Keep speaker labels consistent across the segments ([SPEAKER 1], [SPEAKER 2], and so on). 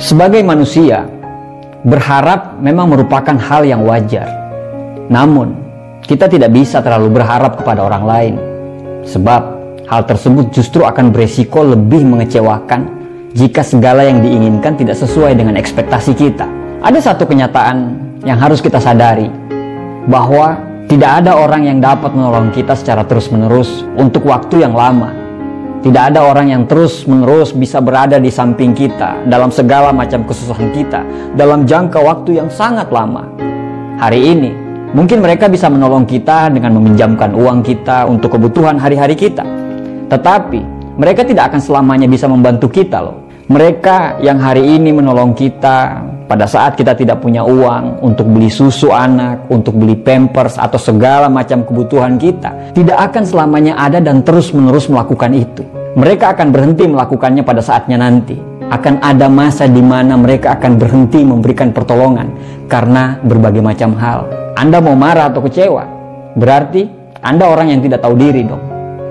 [SPEAKER 1] Sebagai manusia, berharap memang merupakan hal yang wajar. Namun, kita tidak bisa terlalu berharap kepada orang lain. Sebab, hal tersebut justru akan beresiko lebih mengecewakan jika segala yang diinginkan tidak sesuai dengan ekspektasi kita. Ada satu kenyataan yang harus kita sadari, bahwa tidak ada orang yang dapat menolong kita secara terus-menerus untuk waktu yang lama. Tidak ada orang yang terus-menerus bisa berada di samping kita dalam segala macam kesusahan kita dalam jangka waktu yang sangat lama. Hari ini, mungkin mereka bisa menolong kita dengan meminjamkan uang kita untuk kebutuhan hari-hari kita. Tetapi, mereka tidak akan selamanya bisa membantu kita loh. Mereka yang hari ini menolong kita pada saat kita tidak punya uang untuk beli susu anak, untuk beli pampers atau segala macam kebutuhan kita, tidak akan selamanya ada dan terus-menerus melakukan itu. Mereka akan berhenti melakukannya pada saatnya nanti. Akan ada masa di mana mereka akan berhenti memberikan pertolongan karena berbagai macam hal. Anda mau marah atau kecewa? Berarti Anda orang yang tidak tahu diri dong.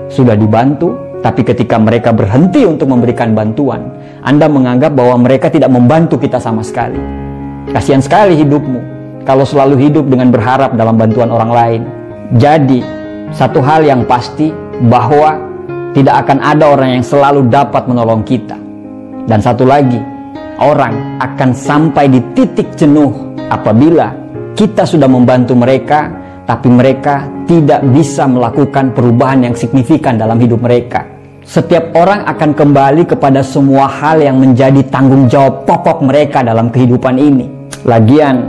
[SPEAKER 1] Sudah dibantu, tapi ketika mereka berhenti untuk memberikan bantuan, Anda menganggap bahwa mereka tidak membantu kita sama sekali. Kasihan sekali hidupmu kalau selalu hidup dengan berharap dalam bantuan orang lain. Jadi, satu hal yang pasti bahwa tidak akan ada orang yang selalu dapat menolong kita. Dan satu lagi, orang akan sampai di titik jenuh apabila kita sudah membantu mereka, tapi mereka tidak bisa melakukan perubahan yang signifikan dalam hidup mereka. Setiap orang akan kembali kepada semua hal yang menjadi tanggung jawab pokok mereka dalam kehidupan ini. Lagian,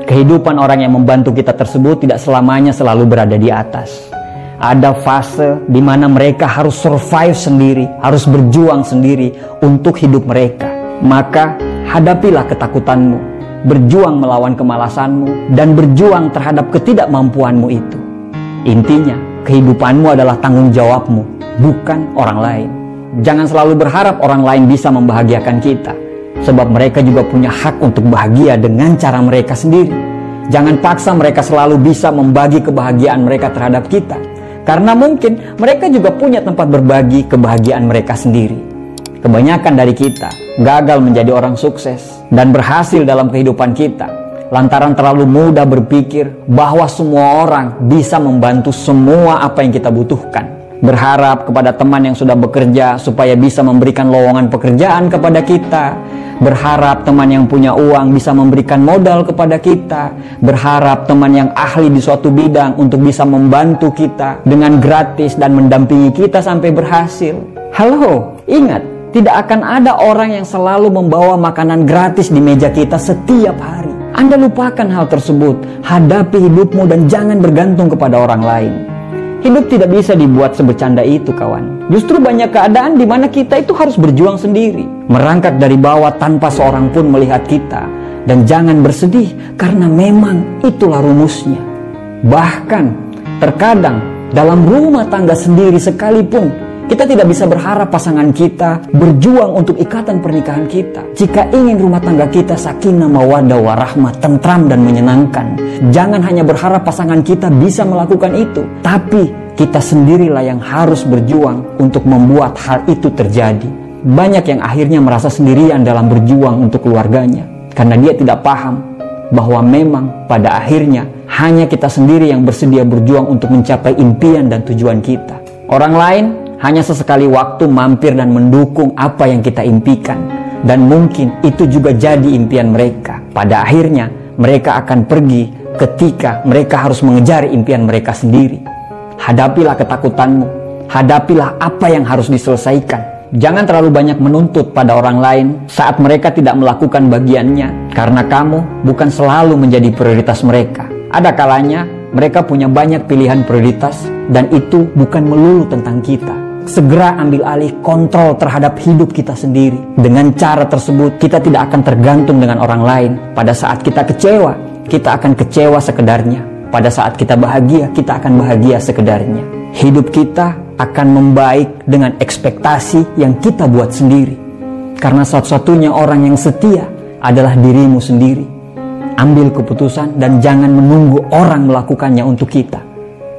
[SPEAKER 1] kehidupan orang yang membantu kita tersebut tidak selamanya selalu berada di atas. Ada fase di mana mereka harus survive sendiri, harus berjuang sendiri untuk hidup mereka. Maka, hadapilah ketakutanmu, berjuang melawan kemalasanmu, dan berjuang terhadap ketidakmampuanmu itu. Intinya, kehidupanmu adalah tanggung jawabmu, bukan orang lain. Jangan selalu berharap orang lain bisa membahagiakan kita, sebab mereka juga punya hak untuk bahagia dengan cara mereka sendiri. Jangan paksa mereka selalu bisa membagi kebahagiaan mereka terhadap kita, karena mungkin mereka juga punya tempat berbagi kebahagiaan mereka sendiri. Kebanyakan dari kita gagal menjadi orang sukses dan berhasil dalam kehidupan kita lantaran terlalu mudah berpikir bahwa semua orang bisa membantu semua apa yang kita butuhkan. Berharap kepada teman yang sudah bekerja supaya bisa memberikan lowongan pekerjaan kepada kita. Berharap teman yang punya uang bisa memberikan modal kepada kita. Berharap teman yang ahli di suatu bidang untuk bisa membantu kita dengan gratis dan mendampingi kita sampai berhasil. Halo, ingat, tidak akan ada orang yang selalu membawa makanan gratis di meja kita setiap hari. Anda lupakan hal tersebut, hadapi hidupmu dan jangan bergantung kepada orang lain. Hidup tidak bisa dibuat sebercanda itu, kawan. Justru banyak keadaan di mana kita itu harus berjuang sendiri, merangkak dari bawah tanpa seorang pun melihat kita. Dan jangan bersedih, karena memang itulah rumusnya. Bahkan, terkadang dalam rumah tangga sendiri sekalipun, kita tidak bisa berharap pasangan kita berjuang untuk ikatan pernikahan kita. Jika ingin rumah tangga kita sakinah mawaddah warahmah, tentram dan menyenangkan, jangan hanya berharap pasangan kita bisa melakukan itu, tapi kita sendirilah yang harus berjuang untuk membuat hal itu terjadi. Banyak yang akhirnya merasa sendirian dalam berjuang untuk keluarganya, karena dia tidak paham bahwa memang pada akhirnya hanya kita sendiri yang bersedia berjuang untuk mencapai impian dan tujuan kita. Orang lain hanya sesekali waktu mampir dan mendukung apa yang kita impikan. Dan mungkin itu juga jadi impian mereka. Pada akhirnya, mereka akan pergi ketika mereka harus mengejar impian mereka sendiri. Hadapilah ketakutanmu. Hadapilah apa yang harus diselesaikan. Jangan terlalu banyak menuntut pada orang lain saat mereka tidak melakukan bagiannya. Karena kamu bukan selalu menjadi prioritas mereka. Ada kalanya mereka punya banyak pilihan prioritas dan itu bukan melulu tentang kita. Segera ambil alih kontrol terhadap hidup kita sendiri. Dengan cara tersebut, kita tidak akan tergantung dengan orang lain. Pada saat kita kecewa, kita akan kecewa sekedarnya. Pada saat kita bahagia, kita akan bahagia sekedarnya. Hidup kita akan membaik dengan ekspektasi yang kita buat sendiri. Karena satu-satunya orang yang setia adalah dirimu sendiri. Ambil keputusan dan jangan menunggu orang melakukannya untuk kita.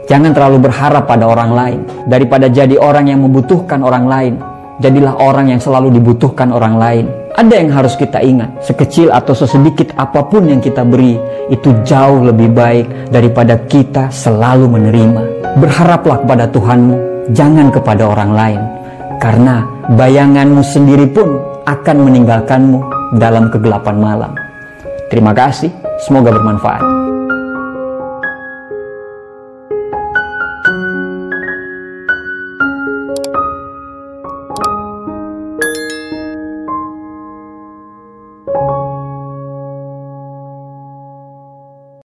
[SPEAKER 1] Jangan terlalu berharap pada orang lain. Daripada jadi orang yang membutuhkan orang lain, jadilah orang yang selalu dibutuhkan orang lain. Ada yang harus kita ingat, sekecil atau sesedikit apapun yang kita beri, itu jauh lebih baik daripada kita selalu menerima. Berharaplah kepada Tuhanmu, jangan kepada orang lain, karena bayanganmu sendiri pun akan meninggalkanmu dalam kegelapan malam. Terima kasih, semoga bermanfaat.